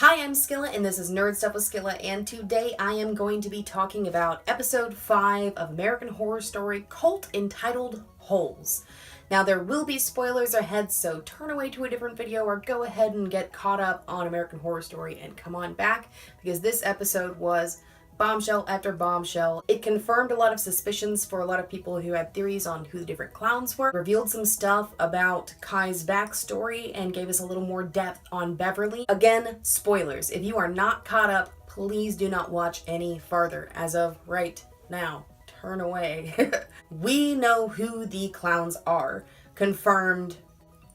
Hi, I'm Skilla, and this is Nerd Stuff with Skilla, and today I am going to be talking about episode 5 of American Horror Story Cult, entitled Holes. Now, there will be spoilers ahead, so turn away to a different video or go ahead and get caught up on American Horror Story and come on back, because this episode was bombshell after bombshell. It confirmed a lot of suspicions for a lot of people who had theories on who the different clowns were, revealed some stuff about Kai's backstory, and gave us a little more depth on Beverly. Again, spoilers. If you are not caught up, please do not watch any farther as of right now. Turn away. We know who the clowns are. Confirmed,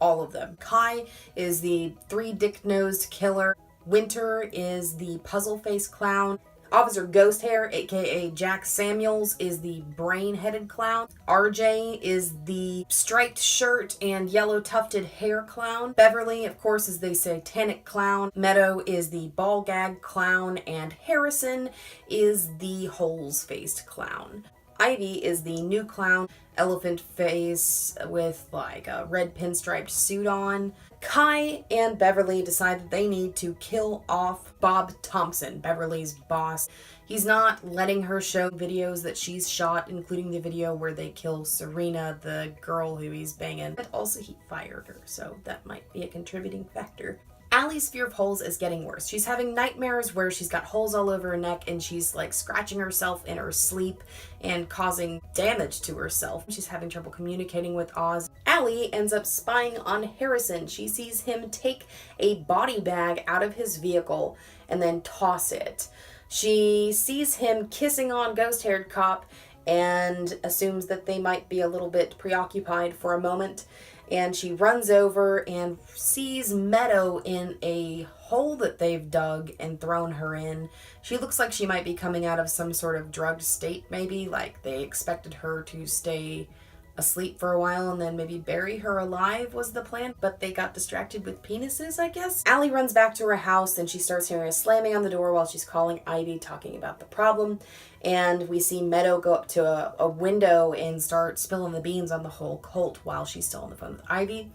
all of them. Kai is the three-dick-nosed killer. Winter is the puzzle-face clown. Officer Ghosthair, aka Jack Samuels, is the brain-headed clown. RJ is the striped shirt and yellow tufted hair clown. Beverly, of course, is the satanic clown. Meadow is the ball gag clown. And Harrison is the holes-faced clown. Ivy is the new clown, elephant face with like a red pinstriped suit on. Kai and Beverly decide that they need to kill off Bob Thompson, Beverly's boss. He's not letting her show videos that she's shot, including the video where they kill Serena, the girl who he's banging. But also he fired her, so that might be a contributing factor. Allie's fear of holes is getting worse. She's having nightmares where she's got holes all over her neck and she's like scratching herself in her sleep and causing damage to herself. She's having trouble communicating with Oz. Allie ends up spying on Harrison. She sees him take a body bag out of his vehicle and then toss it. She sees him kissing on Ghost-Haired Cop and assumes that they might be a little bit preoccupied for a moment. And she runs over and sees Meadow in a hole that they've dug and thrown her in. She looks like she might be coming out of some sort of drugged state, maybe. Like they expected her to stay asleep for a while and then maybe bury her alive was the plan, but they got distracted with penises, I guess. Allie runs back to her house and she starts hearing a slamming on the door while she's calling Ivy, talking about the problem. And we see Meadow go up to a window and start spilling the beans on the whole cult while she's still on the phone with Ivy.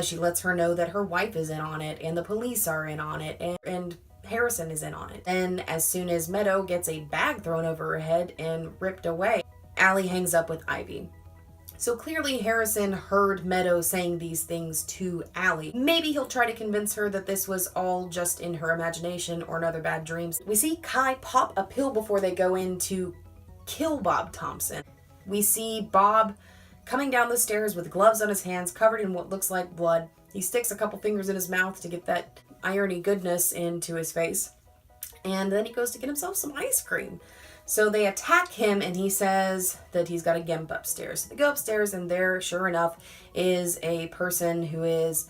She lets her know that her wife is in on it and the police are in on it and Harrison is in on it. And as soon as Meadow gets a bag thrown over her head and ripped away, Allie hangs up with Ivy. So clearly Harrison heard Meadow saying these things to Allie. Maybe he'll try to convince her that this was all just in her imagination or another bad dreams. We see Kai pop a pill before they go in to kill Bob Thompson. We see Bob coming down the stairs with gloves on his hands covered in what looks like blood. He sticks a couple fingers in his mouth to get that irony goodness into his face. And then he goes to get himself some ice cream. So they attack him and he says that he's got a gimp upstairs. So they go upstairs and there, sure enough, is a person who is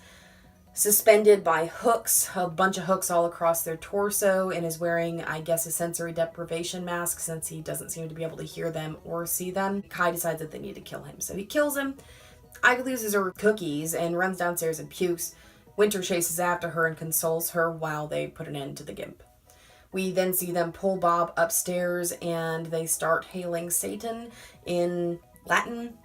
suspended by hooks, a bunch of hooks all across their torso, and is wearing, I guess, a sensory deprivation mask since he doesn't seem to be able to hear them or see them. Kai decides that they need to kill him. So he kills him. Ivy loses her cookies and runs downstairs and pukes. Winter chases after her and consoles her while they put an end to the gimp. We then see them pull Bob upstairs and they start hailing Satan in Latin.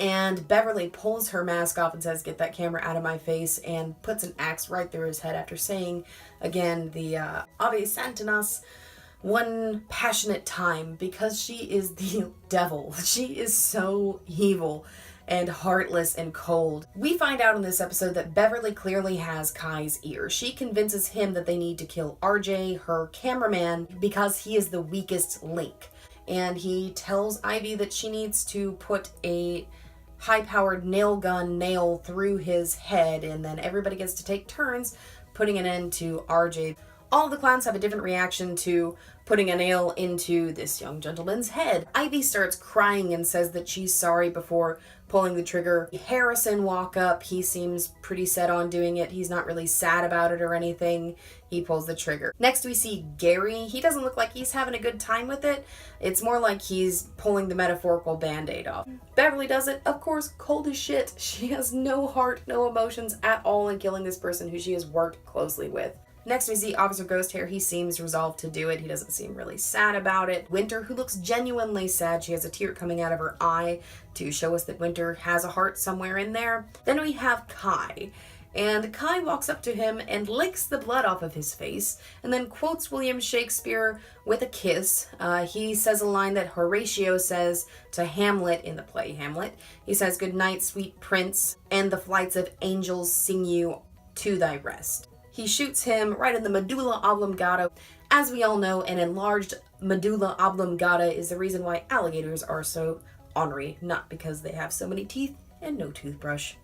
And Beverly pulls her mask off and says, "Get that camera out of my face," and puts an axe right through his head after saying, again, the Ave Santinas one passionate time, because she is the devil. She is so evil and heartless and cold. We find out in this episode that Beverly clearly has Kai's ear. She convinces him that they need to kill RJ, her cameraman, because he is the weakest link. And he tells Ivy that she needs to put a high-powered nail gun nail through his head, and then everybody gets to take turns putting an end to RJ. All the clowns have a different reaction to putting a nail into this young gentleman's head. Ivy starts crying and says that she's sorry before pulling the trigger. Harrison walk up. He seems pretty set on doing it. He's not really sad about it or anything. He pulls the trigger. Next we see Gary. He doesn't look like he's having a good time with it. It's more like he's pulling the metaphorical band-aid off. Beverly does it, of course, cold as shit. She has no heart, no emotions at all in killing this person who she has worked closely with. Next we see Officer Ghosthair. He seems resolved to do it. He doesn't seem really sad about it. Winter, who looks genuinely sad. She has a tear coming out of her eye to show us that Winter has a heart somewhere in there. Then we have Kai. And Kai walks up to him and licks the blood off of his face, and then quotes William Shakespeare with a kiss. He says a line that Horatio says to Hamlet in the play Hamlet. He says, "Good night, sweet prince, and the flights of angels sing you to thy rest." He shoots him right in the medulla oblongata. As we all know, an enlarged medulla oblongata is the reason why alligators are so ornery, not because they have so many teeth and no toothbrush.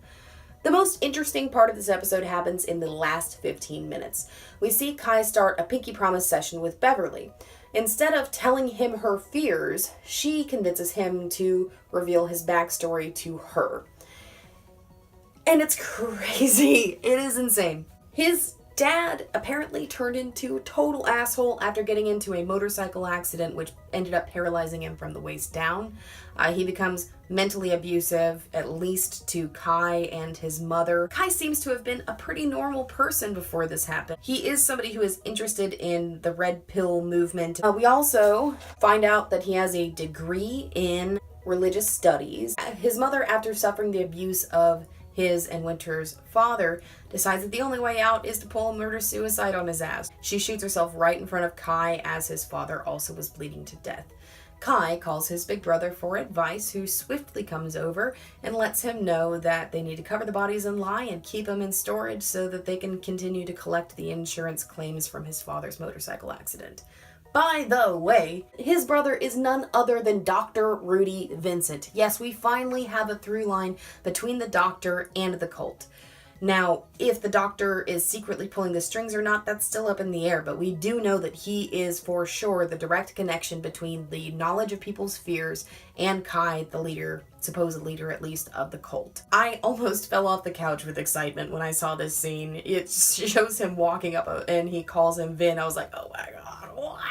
The most interesting part of this episode happens in the last 15 minutes. We see Kai start a pinky promise session with Beverly. Instead of telling him her fears, she convinces him to reveal his backstory to her. And it's crazy. It is insane. His dad apparently turned into a total asshole after getting into a motorcycle accident which ended up paralyzing him from the waist down. He becomes mentally abusive, at least to Kai and his mother. Kai seems to have been a pretty normal person before this happened. He is somebody who is interested in the red pill movement. We also find out that he has a degree in religious studies. His mother, after suffering the abuse of his and Winter's father, decides that the only way out is to pull a murder-suicide on his ass. She shoots herself right in front of Kai as his father also was bleeding to death. Kai calls his big brother for advice, who swiftly comes over and lets him know that they need to cover the bodies and lie and keep them in storage so that they can continue to collect the insurance claims from his father's motorcycle accident. By the way, his brother is none other than Dr. Rudy Vincent. Yes, we finally have a through line between the Doctor and the cult. Now, if the Doctor is secretly pulling the strings or not, that's still up in the air, but we do know that he is for sure the direct connection between the knowledge of people's fears and Kai, the leader, supposed leader at least, of the cult. I almost fell off the couch with excitement when I saw this scene. It shows him walking up and he calls him Vin. I was like, oh my god, what?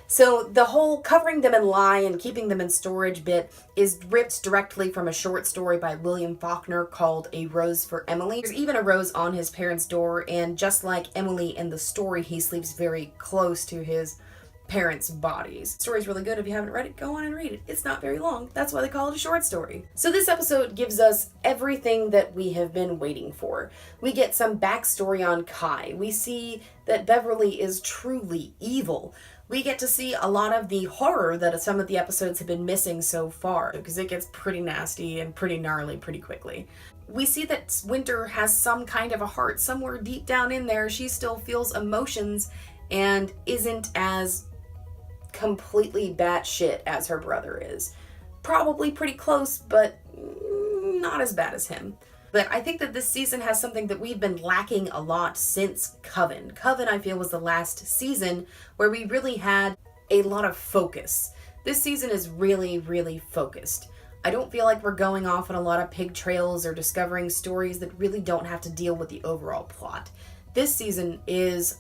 So the whole covering them in lie and keeping them in storage bit is ripped directly from a short story by William Faulkner called A Rose for Emily. There's even a rose on his parents' door, and just like Emily in the story, he sleeps very close to his parents' bodies. The story's really good. If you haven't read it, go on and read it. It's not very long. That's why they call it a short story. So this episode gives us everything that we have been waiting for. We get some backstory on Kai. We see that Beverly is truly evil. We get to see a lot of the horror that some of the episodes have been missing so far, because it gets pretty nasty and pretty gnarly pretty quickly. We see that Winter has some kind of a heart. Somewhere deep down in there, she still feels emotions and isn't as completely batshit as her brother is. Probably pretty close, but not as bad as him. But I think that this season has something that we've been lacking a lot since Coven. Coven, I feel, was the last season where we really had a lot of focus. This season is really, really focused. I don't feel like we're going off on a lot of pig trails or discovering stories that really don't have to deal with the overall plot. This season is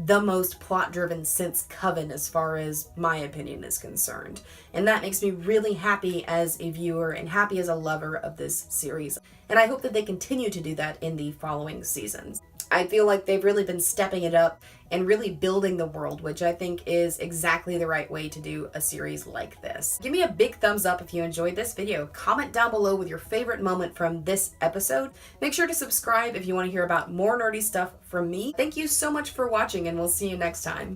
the most plot-driven since Coven, as far as my opinion is concerned. And that makes me really happy as a viewer and happy as a lover of this series. And I hope that they continue to do that in the following seasons. I feel like they've really been stepping it up and really building the world, which I think is exactly the right way to do a series like this. Give me a big thumbs up if you enjoyed this video. Comment down below with your favorite moment from this episode. Make sure to subscribe if you want to hear about more nerdy stuff from me. Thank you so much for watching, and we'll see you next time.